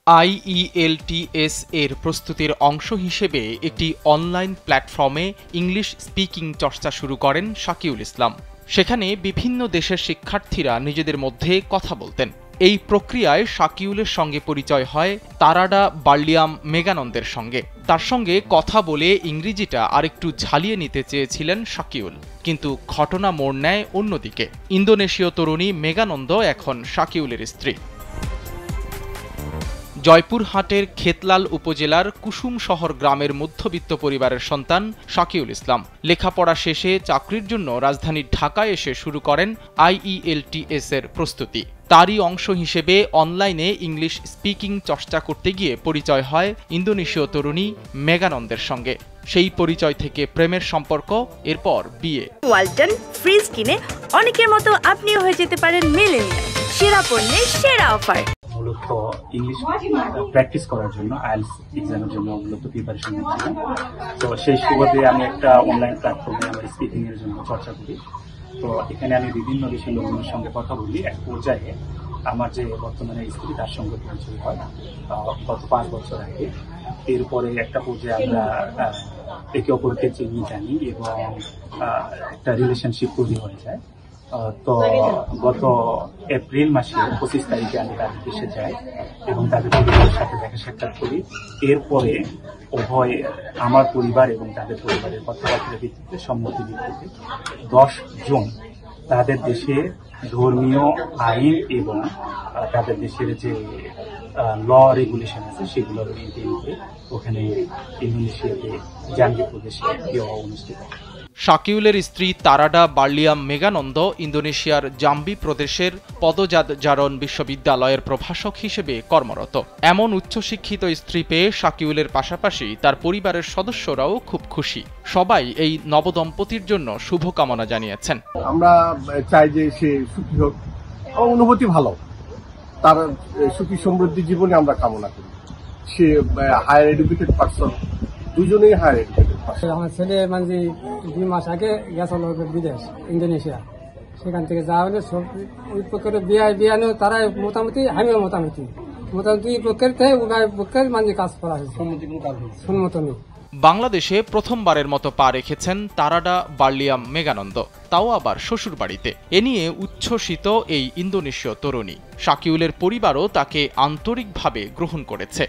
IELTS এর প্রস্তুতির অংশ হিসেবে একটি অনলাইন প্ল্যাটফর্মে ইংলিশ স্পিকিং চর্চা শুরু করেন শাকিউল ইসলাম। সেখানে বিভিন্ন দেশের শিক্ষার্থীরা নিজেদের মধ্যে কথা বলতেন। এই প্রক্রিয়ায় শাকিউলের সঙ্গে পরিচয় হয় তারাডা বার্লিয়াম মেগানন্দের সঙ্গে। তার সঙ্গে কথা বলে ইংরেজিটা আরেকটু ঝালিয়ে নিতে চেয়েছিলেন শাকিউল, কিন্তু ঘটনা মোড় নেয় অন্যদিকে। ইন্দোনেশীয় তরুণী মেগানন্দ এখন শাকিউলের স্ত্রী। জয়পুরহাটের খেতলাল উপজেলার কুসুম শহর গ্রামের মধ্যবিত্ত পরিবারের সন্তান শাকিউল ইসলাম লেখাপড়া শেষে চাকরির জন্য রাজধানী ঢাকায় এসে শুরু করেন IELTS এর প্রস্তুতি। তারই অংশ হিসেবে অনলাইনে ইংলিশ স্পিকিং চর্চা করতে গিয়ে পরিচয় হয় ইন্দোনেশীয় তরুণী মেগানন্দের সঙ্গে। সেই পরিচয় থেকে প্রেমের সম্পর্ক, এরপর বিয়ে। ওয়ালটন ফ্রিজ কিনে অনেকের মতো আপনিও হয়ে যেতে পারেন মিলেনিয়াল। সেরা পণ্যের সেরা অফার। মূলত ইংলিশ প্র্যাকটিস করার জন্য আইএলটিএস এক্সামের জন্য মূলত প্রিপারেশন নিচ্ছিলাম। তো সেই সুবাদে আমি একটা অনলাইন প্ল্যাটফর্মে আমার স্পিকিং এর জন্য চর্চা করি। তো এখানে আমি বিভিন্ন দেশের লোকজনের সঙ্গে কথা বলি। এক পর্যায়ে আমার যে বর্তমানে স্ত্রী, তার সঙ্গে পরিচয় হয় গত 5 বছর আগে। এরপরে একটা পর্যায়ে আমরা একে অপরকে চিনি জানি এবং একটা রিলেশনশিপ তৈরি হয়ে যায়। তো গত এপ্রিল মাসে 25 তারিখে আমি তাদের দেশে যাই এবং তাদের পরিবারের সাথে দেখা সাক্ষাৎ করি। এরপরে উভয় আমার পরিবার এবং তাদের পরিবারের কথাবার্তার ভিত্তিতে, সম্মতি ভিত্তিতে 10 জুন তাদের দেশে ধর্মীয় আইন এবং তাদের দেশের যে ল রেগুলেশন আছে সেগুলোর মেনটেন করে ওখানে ইন্দোনেশিয়াতে জাঙ্গি প্রদেশে বিবাহ অনুষ্ঠিত। শাকিউলের স্ত্রী তারাডা বার্লিয়াম মেগানন্দ ইন্দোনেশিয়ার জাম্বি প্রদেশের পদযাদজারন বিশ্ববিদ্যালয়ের প্রভাষক হিসেবে কর্মরত। এমন উচ্চশিক্ষিত স্ত্রী পেয়ে শাকিউলের পাশাপাশি তার পরিবারের সদস্যরাও খুব খুশি। সবাই এই নবদম্পতির জন্য শুভকামনা জানিয়েছেন। আমরা চাই যে সে সুখী হোক, অনুভূতি ভালো, তার সুখী সমৃদ্ধি জীবনে আমরা কামনা করি। সে হায়ার এডুকেটেড পার্সন, দুজনেই হায়ার এডুকেটেড। আমার ছেলে মানে 2 মাস আগে গেছিল বিদেশ, ইন্দোনেশিয়া। সেখান থেকে যাওয়া হলে সব ওই প্রকারের বিয়ানো তারা মোটামুটি, আমিও মোটামুটি প্রকার থেকে উভয় পক্ষের মানে কাজ করা হয়েছে, সম্মত নেই। বাংলাদেশে প্রথমবারের মতো পা রেখেছেন তারাডা বার্লিয়াম মেগানন্দ, তাও আবার শ্বশুর বাড়িতে। এ নিয়ে উচ্ছ্বসিত এই ইন্দোনেশীয় তরুণী। শাকিউলের পরিবারও তাকে আন্তরিকভাবে গ্রহণ করেছে।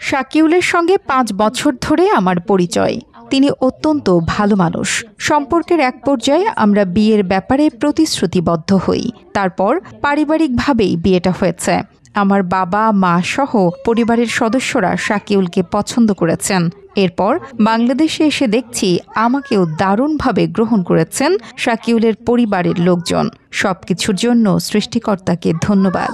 শাকিউলের সঙ্গে 5 বছর ধরে আমার পরিচয়। তিনি অত্যন্ত ভালো মানুষ। সম্পর্কের এক পর্যায়ে আমরা বিয়ের ব্যাপারে প্রতিশ্রুতিবদ্ধ হই। তারপর পারিবারিকভাবেই বিয়েটা হয়েছে। আমার বাবা মা সহ পরিবারের সদস্যরা শাকিউলকে পছন্দ করেছেন। এরপর বাংলাদেশে এসে দেখছি আমাকেও দারুণভাবে গ্রহণ করেছেন শাকিউলের পরিবারের লোকজন। সবকিছুর জন্য সৃষ্টিকর্তাকে ধন্যবাদ।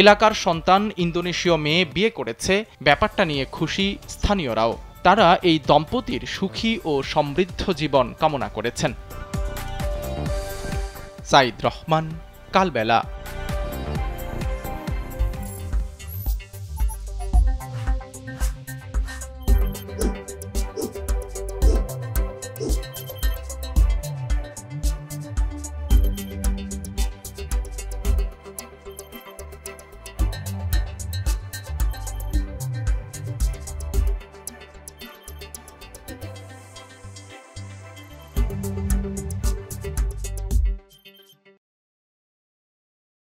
এলাকার সন্তান ইন্দোনেশীয় মেয়ে বিয়ে করেছে, ব্যাপারটা নিয়ে খুশি স্থানীয়রাও। তারা এই দম্পতির সুখী ও সমৃদ্ধ জীবন কামনা করেছেন। সাইদ রহমান, কালবেলা।